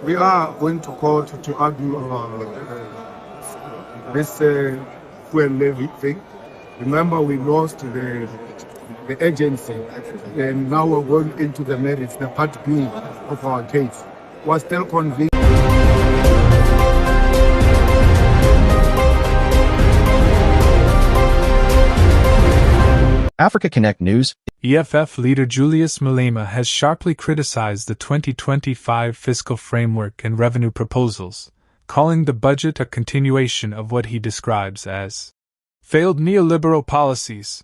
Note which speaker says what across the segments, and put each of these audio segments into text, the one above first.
Speaker 1: We are going to court to argue this fuel levy thing. Remember, we lost the agency, and now we're going into the merits, the part B of our case. We're still convinced.
Speaker 2: Africa Connect News.
Speaker 3: EFF leader Julius Malema has sharply criticized the 2025 fiscal framework and revenue proposals, calling the budget a continuation of what he describes as failed neoliberal policies.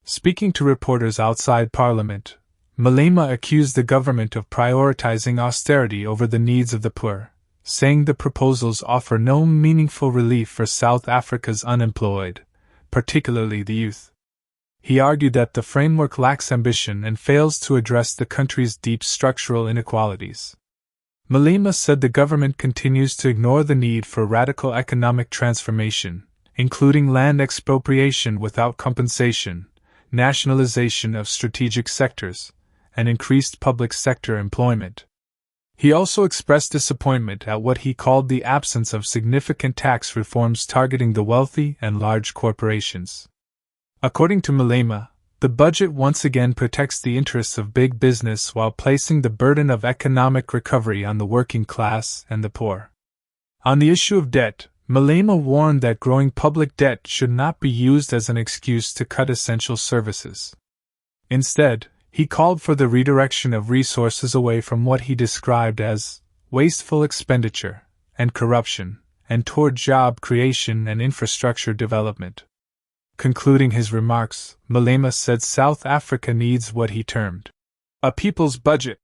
Speaker 3: Speaking to reporters outside Parliament, Malema accused the government of prioritizing austerity over the needs of the poor, saying the proposals offer no meaningful relief for South Africa's unemployed, particularly the youth. He argued that the framework lacks ambition and fails to address the country's deep structural inequalities. Malema said the government continues to ignore the need for radical economic transformation, including land expropriation without compensation, nationalization of strategic sectors, and increased public sector employment. He also expressed disappointment at what he called the absence of significant tax reforms targeting the wealthy and large corporations. According to Malema, the budget once again protects the interests of big business while placing the burden of economic recovery on the working class and the poor. On the issue of debt, Malema warned that growing public debt should not be used as an excuse to cut essential services. Instead, he called for the redirection of resources away from what he described as wasteful expenditure and corruption, and toward job creation and infrastructure development. Concluding his remarks, Malema said South Africa needs what he termed a people's budget,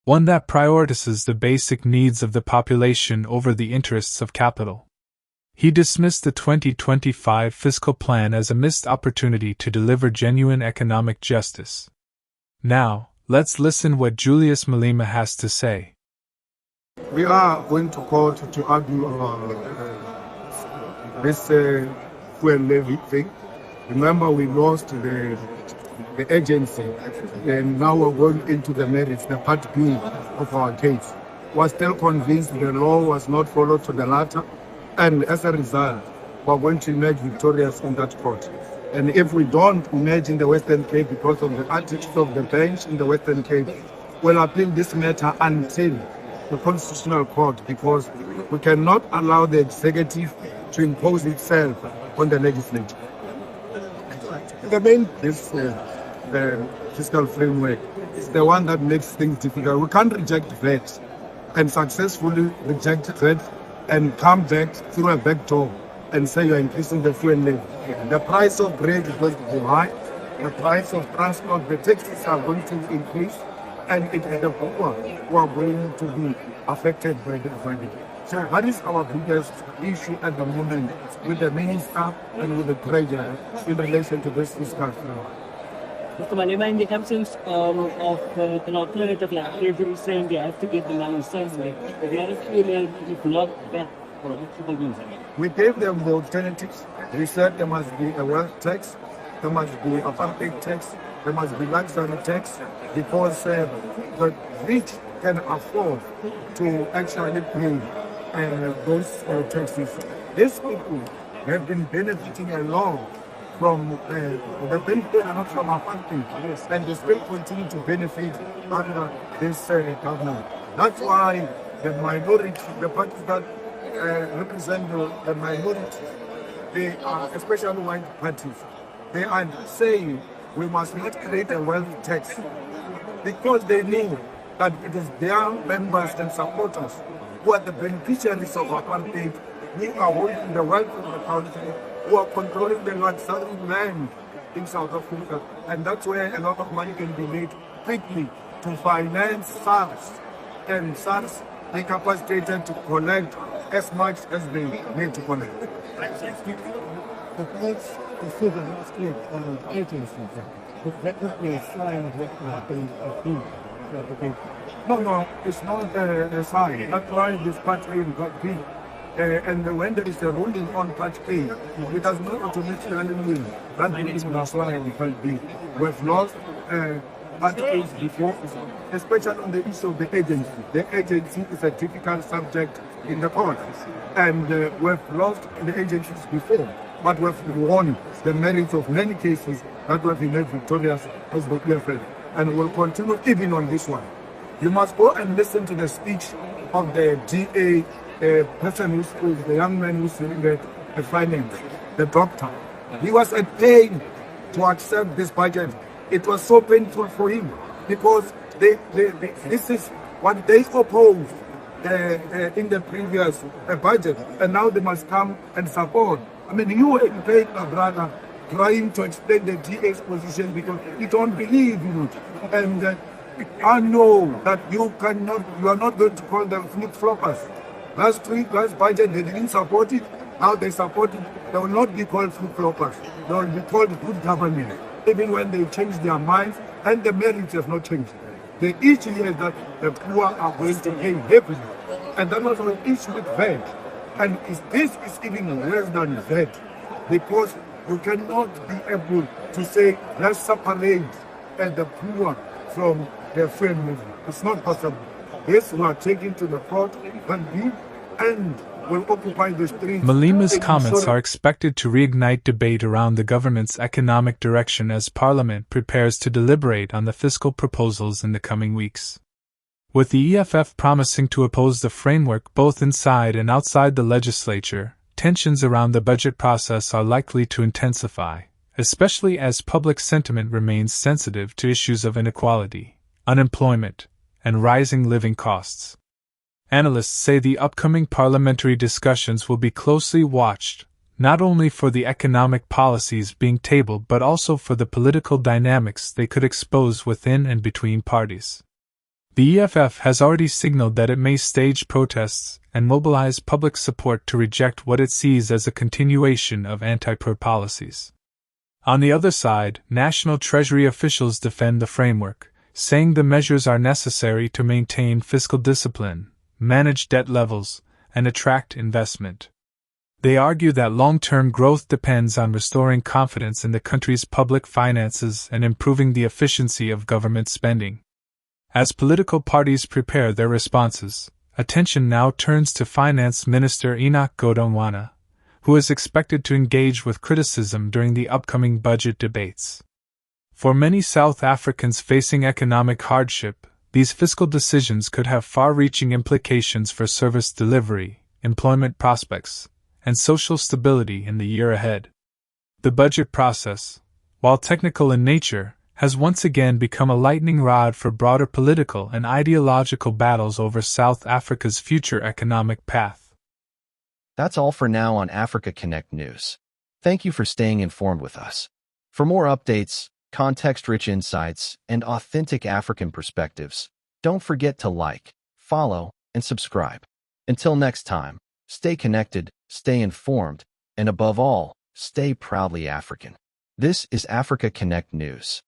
Speaker 3: one that prioritizes the basic needs of the population over the interests of capital. He dismissed the 2025 fiscal plan as a missed opportunity to deliver genuine economic justice. Now, let's listen what Julius Malema has to say.
Speaker 1: We are going to court to argue this fuel levy thing. Remember, we lost the agency, and now we're going into the merits, the part B of our case. We're still convinced the law was not followed to the letter, and as a result, we're going to emerge victorious in that court. And if we don't emerge in the Western Cape because of the attitude of the bench in the Western Cape, we'll appeal this matter until the Constitutional Court, because we cannot allow the executive to impose itself on the legislature. The main the fiscal framework is the one that makes things difficult. We can't reject VAT and successfully reject VAT and come back through a back door and say you're increasing the fuel levy. The price of bread is going to be high, the price of transport, the taxes are going to increase, and it is the poor who are going to be affected by the funding. So that is our biggest issue at the moment with the minister and with the treasurer in relation to this fiscal framework.
Speaker 4: Mr. Malema, in the absence of an alternative like every saying they have to get the money somewhere, the reality is not that for people using it.
Speaker 1: We gave them the alternatives. We said there must be a wealth tax, there must be a public tax, there must be luxury tax, because the rich can afford to actually pay those taxes. These people have been benefiting a lot from the benefit from apartheid, and they still continue to benefit under this government. That's why the minority, the parties that represent the minority, they are, especially white parties, they are saying we must not create a wealth tax, because they know that it is their members and supporters who are the beneficiaries of apartheid, who are holding the wealth of the country, who are controlling the luxury land in South Africa. And that's where a lot of money can be made quickly to finance SARS. And SARS are capacitated to collect as much as they need to collect.
Speaker 4: The place to see the last week agency, that would be a sign of
Speaker 1: No, it's not a sign. That's why this country got big. And when there is a ruling on Part A, it does not automatically mean that ruling is not be. We've lost articles before, especially on the issue of the agency. The agency is a difficult subject in the court, and we've lost the agencies before, but we've won the merits of many cases that we've been made victorious as the clear friend, and we'll continue even on this one. You must go and listen to the speech of the DA person who's the young man who's doing the finance, the doctor. He was at pain to accept this budget. It was so painful for him because this is what they opposed in the previous budget, and now they must come and support. I mean, you were in pain, my brother, trying to explain the DA's position because you don't believe in it. And I know that you are not going to call them flip-floppers. Last budget, they didn't support it. Now they support it. They will not be called flip-floppers. They will be called good government, even when they change their minds, and the merits have not changed. The issue here is that the poor are going to pay heavily. And that was an issue with VAT. And this is even worse than VAT, because you cannot be able to say, let's separate the poor from the free movement. It's not possible. Yes, we are taken to the court and will occupy the streets.
Speaker 3: Malema's comments are expected to reignite debate around the government's economic direction as Parliament prepares to deliberate on the fiscal proposals in the coming weeks. With the EFF promising to oppose the framework both inside and outside the legislature, tensions around the budget process are likely to intensify, especially as public sentiment remains sensitive to issues of inequality, unemployment, and rising living costs. Analysts say the upcoming parliamentary discussions will be closely watched, not only for the economic policies being tabled but also for the political dynamics they could expose within and between parties. The EFF has already signaled that it may stage protests and mobilize public support to reject what it sees as a continuation of anti-poor policies. On the other side, National Treasury officials defend the framework, saying the measures are necessary to maintain fiscal discipline, manage debt levels, and attract investment. They argue that long-term growth depends on restoring confidence in the country's public finances and improving the efficiency of government spending. As political parties prepare their responses, attention now turns to Finance Minister Enoch Godongwana, who is expected to engage with criticism during the upcoming budget debates. For many South Africans facing economic hardship, these fiscal decisions could have far-reaching implications for service delivery, employment prospects, and social stability in the year ahead. The budget process, while technical in nature, has once again become a lightning rod for broader political and ideological battles over South Africa's future economic path.
Speaker 2: That's all for now on Africa Connect News. Thank you for staying informed with us. For more updates, context-rich insights, and authentic African perspectives, don't forget to like, follow, and subscribe. Until next time, stay connected, stay informed, and above all, stay proudly African. This is Africa Connect News.